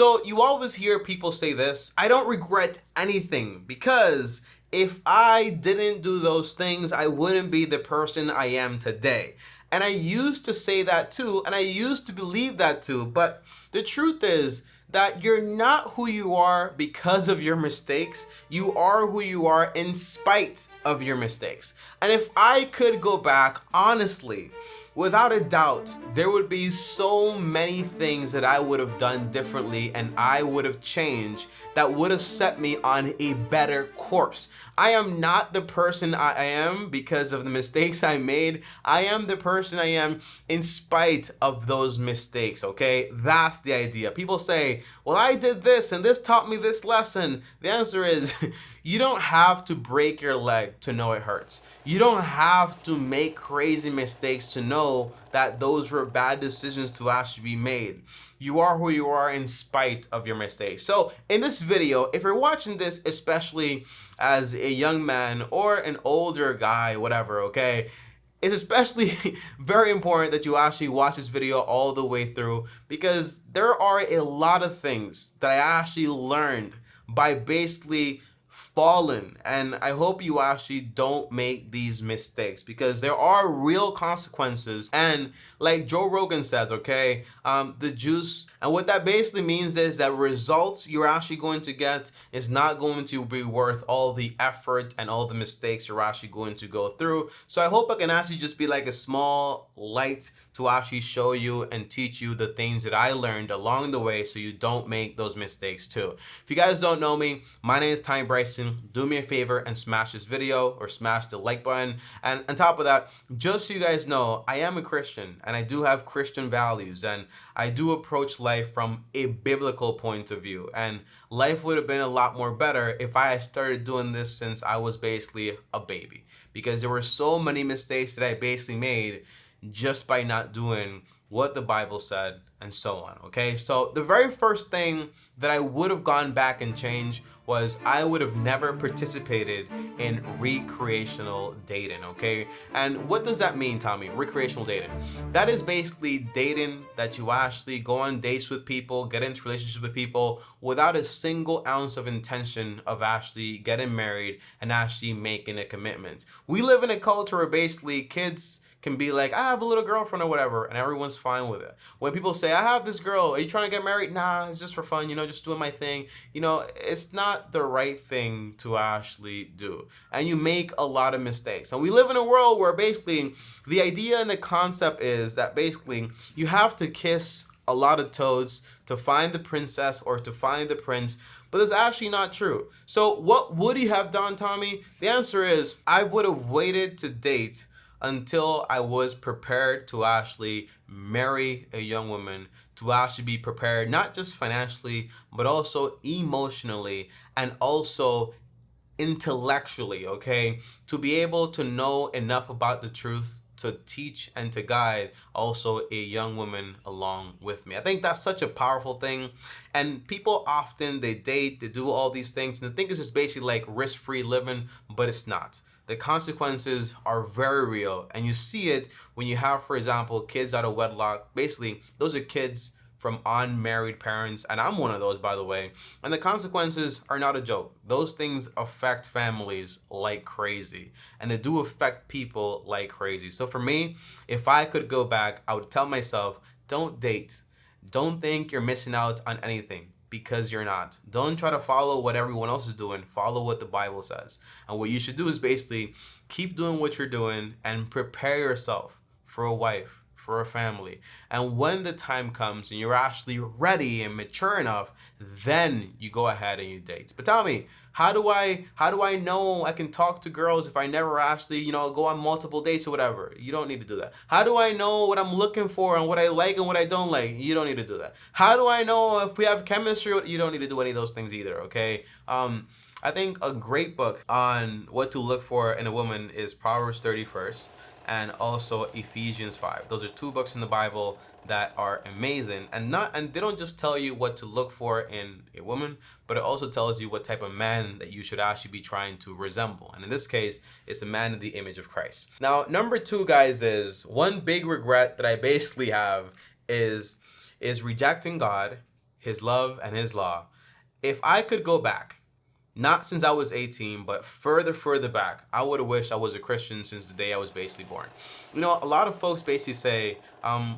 So you always hear people say this, I don't regret anything because if I didn't do those things, I wouldn't be the person I am today. And I used to say that too, and I used to believe that too, but the truth is that you're not who you are because of your mistakes. You are who you are in spite of your mistakes. And if I could go back, honestly, without a doubt, there would be so many things that I would have done differently and I would have changed that would have set me on a better course. I am not the person I am because of the mistakes I made. I am the person I am in spite of those mistakes, okay? That's the idea. People say, well, I did this and this taught me this lesson. The answer is, you don't have to break your leg to know it hurts. You don't have to make crazy mistakes to know that those were bad decisions to actually be made. You are who you are in spite of your mistakes. So in this video, if you're watching this, especially as a young man or an older guy, whatever, okay, it's especially very important that you actually watch this video all the way through, because there are a lot of things that I actually learned by basically fallen, and I hope you actually don't make these mistakes because there are real consequences. And like Joe Rogan says, okay, the juice, and what that basically means is that results you're actually going to get is not going to be worth all the effort and all the mistakes you're actually going to go through. So I hope I can actually just be like a small light to actually show you and teach you the things that I learned along the way so you don't make those mistakes too. If you guys don't know me, my name is TommyBryson. Do me a favor and smash this video or smash the like button. And on top of that, just so you guys know, I am a Christian and I do have Christian values and I do approach life from a biblical point of view. And life would have been a lot more better if I had started doing this since I was basically a baby, because there were so many mistakes that I basically made just by not doing what the Bible said and so on, okay? So the very first thing that I would have gone back and changed was I would have never participated in recreational dating, okay? And what does that mean, Tommy? Recreational dating. That is basically dating that you actually go on dates with people, get into relationships with people without a single ounce of intention of actually getting married and actually making a commitment. We live in a culture where basically kids can be like, I have a little girlfriend or whatever, and everyone's fine with it. When people say, I have this girl, are you trying to get married? Nah, it's just for fun, you know, just doing my thing. You know, it's not the right thing to actually do. And you make a lot of mistakes. And we live in a world where basically the idea and the concept is that basically you have to kiss a lot of toads to find the princess or to find the prince, but that's actually not true. So what would you have done, Tommy? The answer is I would have waited to date until I was prepared to actually marry a young woman, to actually be prepared not just financially, but also emotionally and also intellectually, okay? To be able to know enough about the truth to teach and to guide also a young woman along with me. I think that's such a powerful thing. And people often, they date, they do all these things, and they think it's just basically like risk-free living, but it's not. The consequences are very real, and you see it when you have, for example, kids out of wedlock. Basically, those are kids from unmarried parents, and I'm one of those, by the way, and the consequences are not a joke. Those things affect families like crazy, and they do affect people like crazy. So for me, if I could go back, I would tell myself, don't date. Don't think you're missing out on anything, because you're not. Don't try to follow what everyone else is doing. Follow what the Bible says. And what you should do is basically keep doing what you're doing and prepare yourself for a wife, for a family. And when the time comes and you're actually ready and mature enough, then you go ahead and you date. But tell me, how do I know I can talk to girls if I never actually, you know, go on multiple dates or whatever? You don't need to do that. How do I know what I'm looking for and what I like and what I don't like? You don't need to do that. How do I know if we have chemistry? You don't need to do any of those things either, okay? I think a great book on what to look for in a woman is Proverbs 31st and also Ephesians 5. Those are two books in the Bible that are amazing, and they don't just tell you what to look for in a woman, but it also tells you what type of man that you should actually be trying to resemble. And in this case, it's a man in the image of Christ. Now, number two, guys, is one big regret that I basically have is rejecting God His love, and His law. If I could go back, not since I was 18, but further back, I would have wished I was a Christian since the day I was basically born. You know, a lot of folks basically say,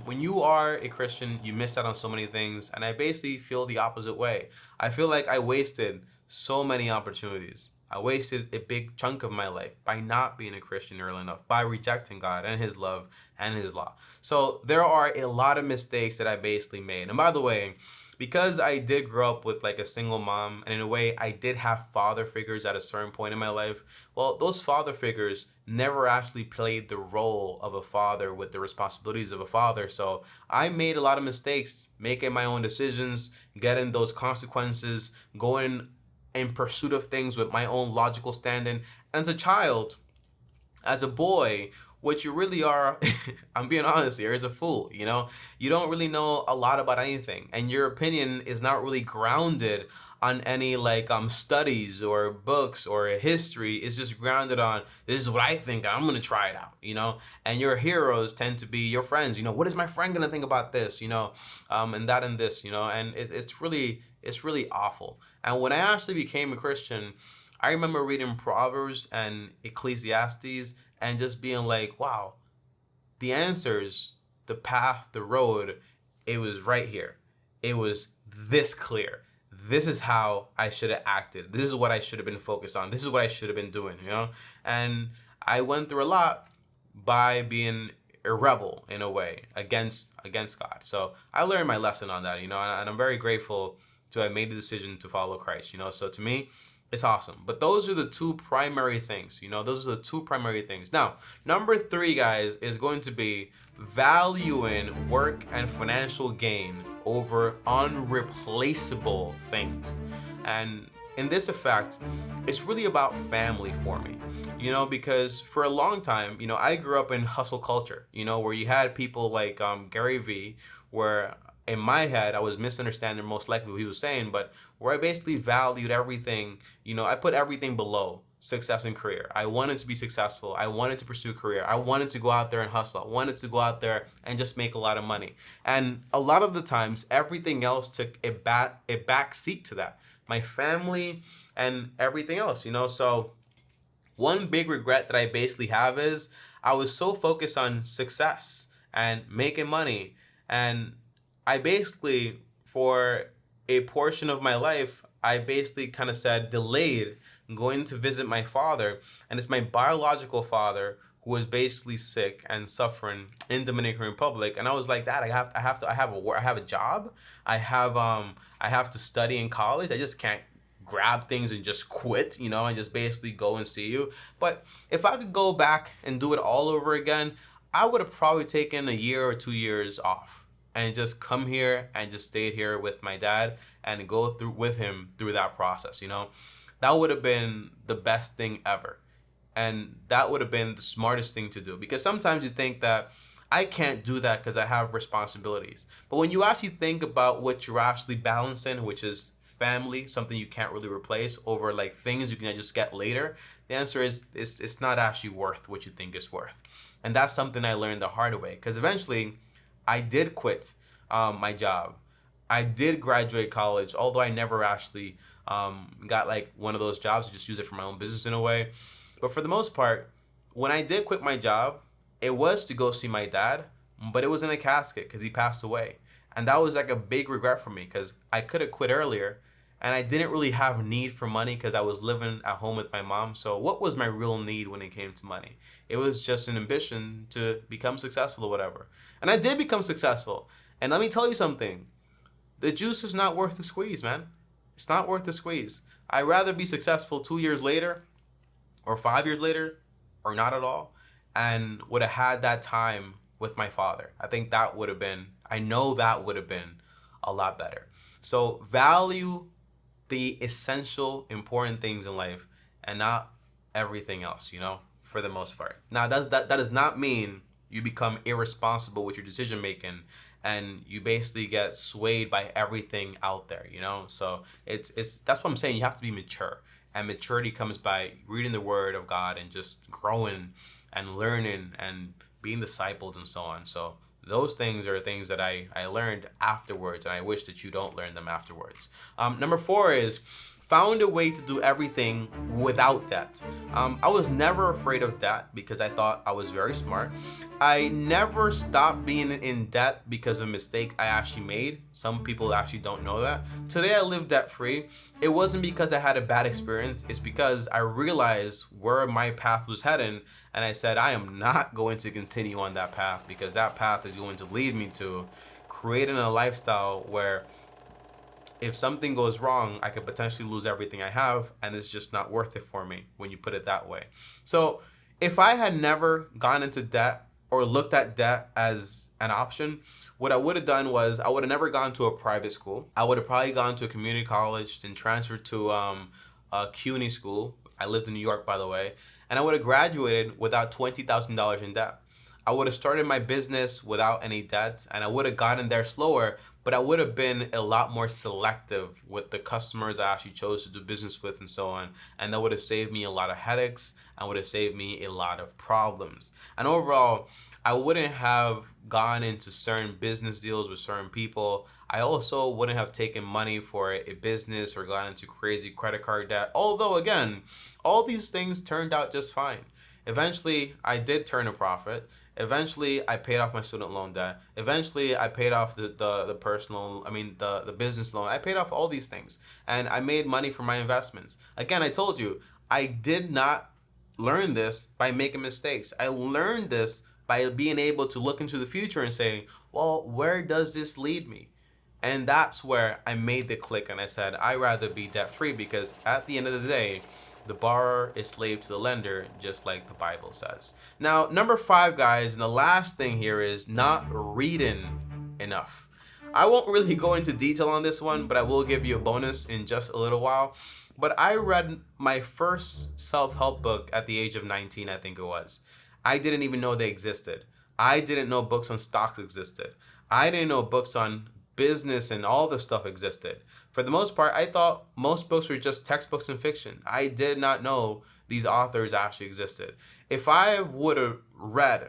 when you are a Christian, you miss out on so many things. And I basically feel the opposite way. I feel like I wasted so many opportunities. I wasted a big chunk of my life by not being a Christian early enough, by rejecting God and His love and His law. So there are a lot of mistakes that I basically made. And by the way, because I did grow up with like a single mom, and in a way I did have father figures at a certain point in my life, well, those father figures never actually played the role of a father with the responsibilities of a father. So I made a lot of mistakes making my own decisions, getting those consequences, going in pursuit of things with my own logical standing. And as a child, as a boy, what you really are, I'm being honest here, is a fool. You know, you don't really know a lot about anything, and your opinion is not really grounded on any like studies or books or history. It's just grounded on, this is what I think, I'm gonna try it out. You know, and your heroes tend to be your friends. You know, what is my friend gonna think about this? You know, and that and this. You know, and it's really awful. And when I actually became a Christian, I remember reading Proverbs and Ecclesiastes and just being like, wow, the answers, the path, the road, it was right here. It was this clear. This is how I should have acted. This is what I should have been focused on. This is what I should have been doing, you know? And I went through a lot by being a rebel in a way against God. So I learned my lesson on that, you know, and I'm very grateful to have made the decision to follow Christ, you know? So to me, it's awesome. But those are the two primary things, you know, those are the two primary things. Now, number 3, guys, is going to be valuing work and financial gain over unreplaceable things. And in this effect, it's really about family for me, you know, because for a long time, you know, I grew up in hustle culture, you know, where you had people like Gary Vee, where in my head, I was misunderstanding most likely what he was saying, but where I basically valued everything, you know, I put everything below success and career. I wanted to be successful. I wanted to pursue a career. I wanted to go out there and hustle. I wanted to go out there and just make a lot of money. And a lot of the times, everything else took a back seat to that. My family and everything else, you know, so one big regret that I basically have is I was so focused on success and making money, and I basically, for a portion of my life, I basically kind of said delayed going to visit my father, and it's my biological father who was basically sick and suffering in Dominican Republic, and I was like, Dad, I have a job, I have to study in college, I just can't grab things and just quit, you know, and just basically go and see you. But if I could go back and do it all over again, I would have probably taken a year or 2 years off and just come here and just stayed here with my dad and go through with him through that process, you know. That would have been the best thing ever. And that would have been the smartest thing to do, because sometimes you think that I can't do that because I have responsibilities. But when you actually think about what you're actually balancing, which is family, something you can't really replace, over like things you can just get later, the answer is it's not actually worth what you think it's worth. And that's something I learned the hard way, because eventually I did quit my job. I did graduate college, although I never actually got like one of those jobs to just use it for my own business in a way. But for the most part, when I did quit my job, it was to go see my dad, but it was in a casket because he passed away. And that was like a big regret for me, because I could have quit earlier, and I didn't really have need for money because I was living at home with my mom. So what was my real need when it came to money? It was just an ambition to become successful or whatever. And I did become successful. And let me tell you something. The juice is not worth the squeeze, man. It's not worth the squeeze. I'd rather be successful 2 years later or 5 years later or not at all, and would have had that time with my father. I know that would have been a lot better. So value the essential, important things in life and not everything else, you know, for the most part. Now, that does not mean you become irresponsible with your decision making and you basically get swayed by everything out there, you know? So it's that's what I'm saying. You have to be mature. And maturity comes by reading the word of God and just growing and learning and being disciples and so on. So Those things are things that I learned afterwards, and I wish that you don't learn them afterwards. Number four is found a way to do everything without debt. I was never afraid of debt because I thought I was very smart. I never stopped being in debt because of a mistake I actually made. Some people actually don't know that. Today I live debt free. It wasn't because I had a bad experience. It's because I realized where my path was heading, and I said I am not going to continue on that path, because that path is going to lead me to creating a lifestyle where if something goes wrong, I could potentially lose everything I have, and it's just not worth it for me when you put it that way. So if I had never gone into debt or looked at debt as an option, what I would have done was I would have never gone to a private school. I would have probably gone to a community college, then transferred to a CUNY school. I lived in New York, by the way, and I would have graduated without $20,000 in debt. I would have started my business without any debt, and I would have gotten there slower, but I would have been a lot more selective with the customers I actually chose to do business with and so on. And that would have saved me a lot of headaches and would have saved me a lot of problems. And overall, I wouldn't have gone into certain business deals with certain people. I also wouldn't have taken money for a business or gone into crazy credit card debt. Although, again, all these things turned out just fine. Eventually, I did turn a profit. Eventually, I paid off my student loan debt. Eventually, I paid off the business loan. I paid off all these things, and I made money from my investments. Again, I told you, I did not learn this by making mistakes. I learned this by being able to look into the future and say, well, where does this lead me? And that's where I made the click, and I said, I'd rather be debt free, because at the end of the day, the borrower is slave to the lender, just like the Bible says. Now, number five, guys, and the last thing here is not reading enough. I won't really go into detail on this one, but I will give you a bonus in just a little while. But I read my first self-help book at the age of 19, I think it was. I didn't even know they existed. I didn't know books on stocks existed. I didn't know books on business and all this stuff existed. For the most part, I thought most books were just textbooks and fiction. I did not know these authors actually existed. If I would have read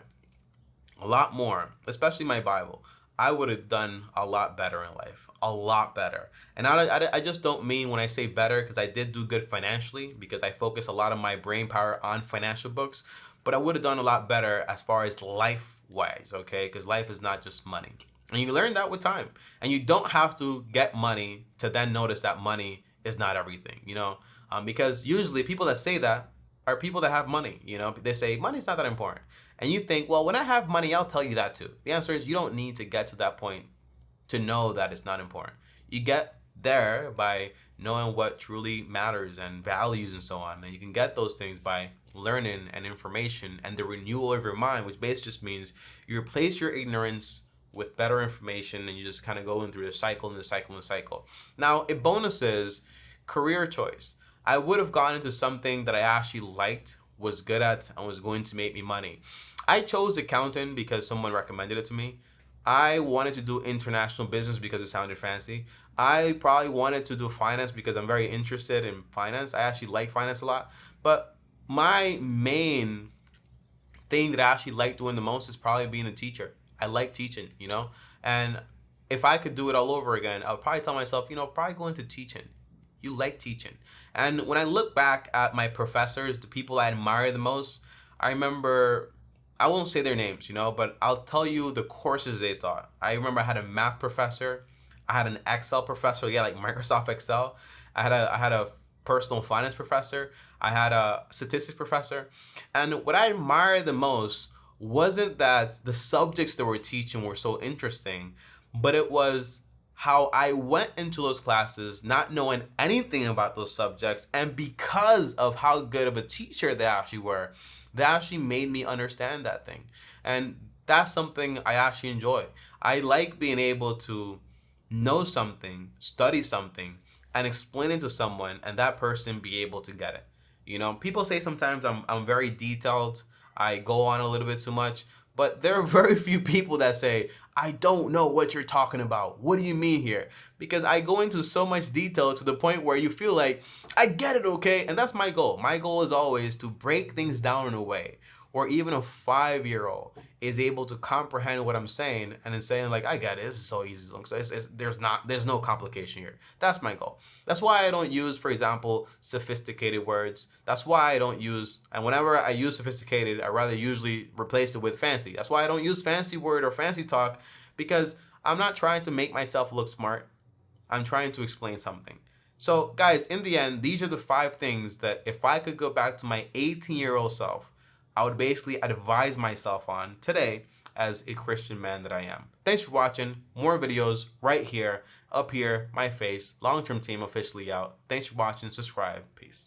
a lot more, especially my Bible, I would have done a lot better in life. A lot better. And I just don't mean when I say better because I did do good financially, because I focus a lot of my brain power on financial books, but I would have done a lot better as far as life-wise, okay? Because life is not just money. And you learn that with time. And you don't have to get money to then notice that money is not everything, because usually people that say that are people that have money, They say money's not that important. And you think, well, when I have money, I'll tell you that too. The answer is you don't need to get to that point to know that it's not important. You get there by knowing what truly matters and values and so on. And you can get those things by learning and information and the renewal of your mind, which basically just means you replace your ignorance with better information, and you just kind of going through the cycle and the cycle and the cycle. Now, a bonus is career choice. I would have gone into something that I actually liked, was good at, and was going to make me money. I chose accounting because someone recommended it to me. I wanted to do international business because it sounded fancy. I probably wanted to do finance because I'm very interested in finance. I actually like finance a lot. But my main thing that I actually like doing the most is probably being a teacher. I like teaching, and if I could do it all over again, I would probably tell myself, probably go into teaching. You like teaching. And when I look back at my professors, the people I admire the most, I remember, I won't say their names, but I'll tell you the courses they taught. I remember I had a math professor. I had an Excel professor, like Microsoft Excel. I had a personal finance professor. I had a statistics professor. And what I admire the most wasn't that the subjects they were teaching were so interesting, but it was how I went into those classes not knowing anything about those subjects, and because of how good of a teacher they actually were, they actually made me understand that thing. And that's something I actually enjoy. I like being able to know something, study something, and explain it to someone, and that person be able to get it. People say sometimes I'm very detailed. I go on a little bit too much, but there are very few people that say, I don't know what you're talking about. What do you mean here? Because I go into so much detail to the point where you feel like, I get it, okay? And that's my goal. My goal is always to break things down in a way or even a 5-year-old is able to comprehend what I'm saying and then saying like, I get it, this is so easy. There's no complication here. That's my goal. That's why I don't use, for example, sophisticated words. That's why I don't use, and whenever I use sophisticated, I rather usually replace it with fancy. That's why I don't use fancy word or fancy talk, because I'm not trying to make myself look smart. I'm trying to explain something. So guys, in the end, these are the 5 things that if I could go back to my 18-year-old self, I would basically advise myself on today as a Christian man that I am. Thanks for watching. More videos right here, up here, my face. Long-term team officially out. Thanks for watching. Subscribe. Peace.